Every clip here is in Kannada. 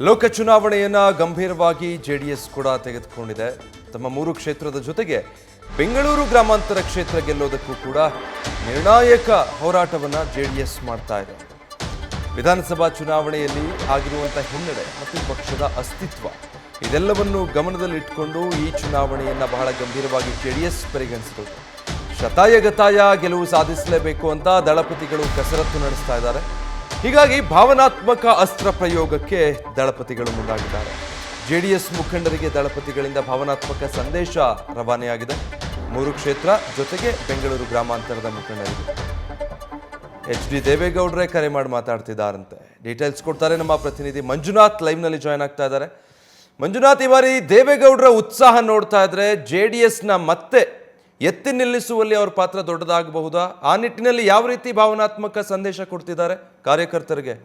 ಲೋಕ ಚುನಾವಣೆಯನ್ನ ಗಂಭೀರವಾಗಿ ಜೆಡಿಎಸ್ ಕೂಡ ತೆಗೆದುಕೊಂಡಿದೆ. ತಮ್ಮ 3 ಕ್ಷೇತ್ರದ ಜೊತೆಗೆ ಬೆಂಗಳೂರು ಗ್ರಾಮಾಂತರ ಕ್ಷೇತ್ರ ಗೆಲ್ಲೋದಕ್ಕೂ ಕೂಡ ನಿರ್ಣಾಯಕ ಹೋರಾಟವನ್ನ ಜೆಡಿಎಸ್ ಮಾಡ್ತಾ ಇದೆ. ವಿಧಾನಸಭಾ ಚುನಾವಣೆಯಲ್ಲಿ ಆಗಿರುವಂತಹ ಹಿನ್ನಡೆ ಮತ್ತು ಪಕ್ಷದ ಅಸ್ತಿತ್ವ ಇದೆಲ್ಲವನ್ನು ಗಮನದಲ್ಲಿಟ್ಟುಕೊಂಡು ಈ ಚುನಾವಣೆಯನ್ನ ಬಹಳ ಗಂಭೀರವಾಗಿ ಜೆಡಿಎಸ್ ಪರಿಗಣಿಸಿದೆ. ಶತಾಯಗತಾಯ ಗೆಲುವು ಸಾಧಿಸಲೇಬೇಕು ಅಂತ ದಳಪತಿಗಳು ಕಸರತ್ತು ನಡೆಸ್ತಾ ಇದ್ದಾರೆ. ಹೀಗಾಗಿ ಭಾವನಾತ್ಮಕ ಅಸ್ತ್ರ ಪ್ರಯೋಗಕ್ಕೆ ದಳಪತಿಗಳು ಮುಂದಾಗಿದ್ದಾರೆ. ಜೆಡಿಎಸ್ ಮುಖಂಡರಿಗೆ ದಳಪತಿಗಳಿಂದ ಭಾವನಾತ್ಮಕ ಸಂದೇಶ ರವಾನೆಯಾಗಿದೆ. 3 ಕ್ಷೇತ್ರ ಜೊತೆಗೆ ಬೆಂಗಳೂರು ಗ್ರಾಮಾಂತರದ ಮುಖಂಡರಿಗೆ HD ದೇವೇಗೌಡರೇ ಕರೆ ಮಾಡಿ ಮಾತಾಡ್ತಿದ್ದಾರಂತೆ. ಡೀಟೇಲ್ಸ್ ಕೊಡ್ತಾರೆ ನಮ್ಮ ಪ್ರತಿನಿಧಿ ಮಂಜುನಾಥ್, ಲೈವ್ನಲ್ಲಿ ಜಾಯ್ನ್ ಆಗ್ತಾ ಇದ್ದಾರೆ. ಮಂಜುನಾಥ್, ಈ ಬಾರಿ ದೇವೇಗೌಡರ ಉತ್ಸಾಹ ನೋಡ್ತಾ ಇದ್ರೆ ಜೆಡಿಎಸ್ನ ಮತ್ತೆ ಎತ್ತಿ ನಿಲ್ಲಿಸುವಲ್ಲಿ ಅವ್ರ ಪಾತ್ರ ದೊಡ್ಡದಾಗಬಹುದಾ? ಆ ನಿಟ್ಟಿನಲ್ಲಿ ಯಾವ ರೀತಿ ಭಾವನಾತ್ಮಕ ಸಂದೇಶ ಕೊಡ್ತಿದ್ದಾರೆ ಕಾರ್ಯಕರ್ತರಿಗೆ?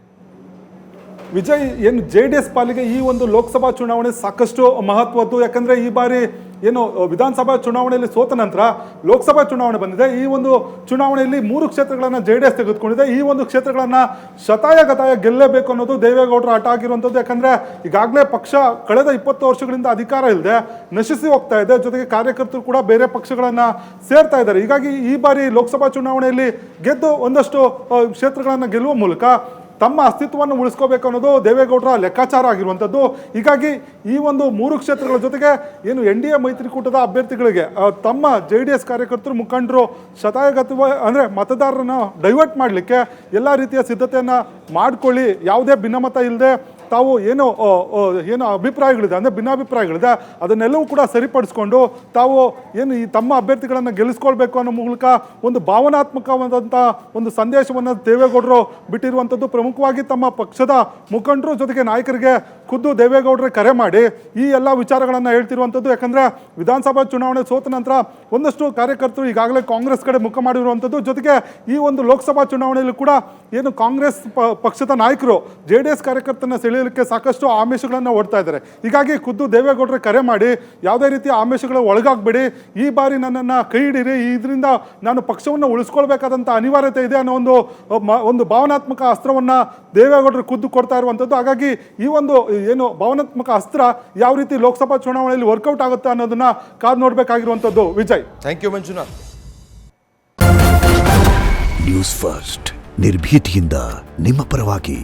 ವಿಜಯ್, ಏನು JDS ಪಾಲಿಗೆ ಈ ಒಂದು ಲೋಕಸಭಾ ಚುನಾವಣೆ ಸಾಕಷ್ಟು ಮಹತ್ವದ್ದು. ಯಾಕಂದ್ರೆ ಈ ಬಾರಿ ಏನು ವಿಧಾನಸಭಾ ಚುನಾವಣೆಯಲ್ಲಿ ಸೋತ ನಂತರ ಲೋಕಸಭಾ ಚುನಾವಣೆ ಬಂದಿದೆ. ಈ ಒಂದು ಚುನಾವಣೆಯಲ್ಲಿ 3 ಕ್ಷೇತ್ರಗಳನ್ನ JDS ತೆಗೆದುಕೊಂಡಿದೆ. ಈ ಒಂದು ಕ್ಷೇತ್ರಗಳನ್ನ ಶತಾಯಗತಾಯ ಗೆಲ್ಲಬೇಕು ಅನ್ನೋದು ದೇವೇಗೌಡರ ಆಟ ಆಗಿರುವಂಥದ್ದು. ಯಾಕಂದ್ರೆ ಈಗಾಗಲೇ ಪಕ್ಷ ಕಳೆದ 20 ವರ್ಷಗಳಿಂದ ಅಧಿಕಾರ ಇಲ್ಲದೆ ನಶಿಸಿ ಹೋಗ್ತಾ ಇದೆ. ಜೊತೆಗೆ ಕಾರ್ಯಕರ್ತರು ಕೂಡ ಬೇರೆ ಪಕ್ಷಗಳನ್ನ ಸೇರ್ತಾ ಇದ್ದಾರೆ. ಹೀಗಾಗಿ ಈ ಬಾರಿ ಲೋಕಸಭಾ ಚುನಾವಣೆಯಲ್ಲಿ ಗೆದ್ದು ಒಂದಷ್ಟು ಕ್ಷೇತ್ರಗಳನ್ನ ಗೆಲ್ಲುವ ಮೂಲಕ ತಮ್ಮ ಅಸ್ತಿತ್ವವನ್ನು ಉಳಿಸ್ಕೋಬೇಕು ಅನ್ನೋದು ದೇವೇಗೌಡರ ಲೆಕ್ಕಾಚಾರ ಆಗಿರುವಂಥದ್ದು. ಹೀಗಾಗಿ ಈ ಒಂದು 3 ಕ್ಷೇತ್ರಗಳ ಜೊತೆಗೆ ಏನು NDA ಮೈತ್ರಿಕೂಟದ ಅಭ್ಯರ್ಥಿಗಳಿಗೆ ತಮ್ಮ JDS ಕಾರ್ಯಕರ್ತರು ಮುಖಂಡರು ಶತಾಯಗತವ ಅಂದರೆ ಮತದಾರರನ್ನು ಡೈವರ್ಟ್ ಮಾಡಲಿಕ್ಕೆ ಎಲ್ಲ ರೀತಿಯ ಸಿದ್ಧತೆಯನ್ನು ಮಾಡಿಕೊಳ್ಳಿ, ಯಾವುದೇ ಭಿನ್ನಮತ ಇಲ್ಲದೆ ತಾವು ಏನು ಅಭಿಪ್ರಾಯಗಳಿದೆ ಅಂದರೆ ಭಿನ್ನಾಭಿಪ್ರಾಯಗಳಿದೆ ಅದನ್ನೆಲ್ಲವೂ ಕೂಡ ಸರಿಪಡಿಸ್ಕೊಂಡು ತಾವು ಏನು ಈ ತಮ್ಮ ಅಭ್ಯರ್ಥಿಗಳನ್ನು ಗೆಲ್ಲಿಸ್ಕೊಳ್ಬೇಕು ಅನ್ನೋ ಮೂಲಕ ಒಂದು ಭಾವನಾತ್ಮಕವಾದಂಥ ಒಂದು ಸಂದೇಶವನ್ನು ದೇವೇಗೌಡರು ಬಿಟ್ಟಿರುವಂಥದ್ದು. ಪ್ರಮುಖವಾಗಿ ತಮ್ಮ ಪಕ್ಷದ ಮುಖಂಡರು ಜೊತೆಗೆ ನಾಯಕರಿಗೆ ಖುದ್ದು ದೇವೇಗೌಡರೇ ಕರೆ ಮಾಡಿ ಈ ಎಲ್ಲ ವಿಚಾರಗಳನ್ನು ಹೇಳ್ತಿರುವಂಥದ್ದು. ಯಾಕಂದರೆ ವಿಧಾನಸಭಾ ಚುನಾವಣೆ ಸೋತ ನಂತರ ಒಂದಷ್ಟು ಕಾರ್ಯಕರ್ತರು ಈಗಾಗಲೇ ಕಾಂಗ್ರೆಸ್ ಕಡೆ ಮುಖ ಮಾಡಿರುವಂಥದ್ದು. ಜೊತೆಗೆ ಈ ಒಂದು ಲೋಕಸಭಾ ಚುನಾವಣೆಯಲ್ಲೂ ಕೂಡ ಏನು ಕಾಂಗ್ರೆಸ್ ಪಕ್ಷದ ನಾಯಕರು JDS ಕಾರ್ಯಕರ್ತರನ್ನ ಸೆಳೆಯಲಿಕ್ಕೆ ಸಾಕಷ್ಟು ಆಮಿಷಗಳನ್ನು ಓಡ್ತಾ ಇದ್ದಾರೆ. ಹೀಗಾಗಿ ಖುದ್ದು ದೇವೇಗೌಡರೇ ಕರೆ ಮಾಡಿ ಯಾವುದೇ ರೀತಿಯ ಆಮಿಷಗಳ ಒಳಗಾಗಬೇಡಿ, ಈ ಬಾರಿ ನನ್ನನ್ನು ಕೈ ಹಿಡೀರಿ, ಇದರಿಂದ ನಾನು ಪಕ್ಷವನ್ನು ಉಳಿಸ್ಕೊಳ್ಬೇಕಾದಂಥ ಅನಿವಾರ್ಯತೆ ಇದೆ ಅನ್ನೋ ಒಂದು ಭಾವನಾತ್ಮಕ ಅಸ್ತ್ರವನ್ನು ದೇವೇಗೌಡರು ಖುದ್ದು ಕೊಡ್ತಾ ಇರುವಂಥದ್ದು. ಹಾಗಾಗಿ ಈ ಒಂದು ಏನು ಭಾವನಾತ್ಮಕ ಅಸ್ತ್ರ ಯಾವ ರೀತಿ ಲೋಕಸಭಾ ಚುನಾವಣೆಯಲ್ಲಿ ವರ್ಕೌಟ್ ಆಗುತ್ತೆ ಅನ್ನೋದನ್ನ ಕಾದು ನೋಡಬೇಕಾಗಿರುವಂಥದ್ದು. Vijay, thank you Manjunath. News first ನಿರ್ಭೀತಿಯಿಂದ ನಿಮ್ಮ ಪರವಾಗಿ.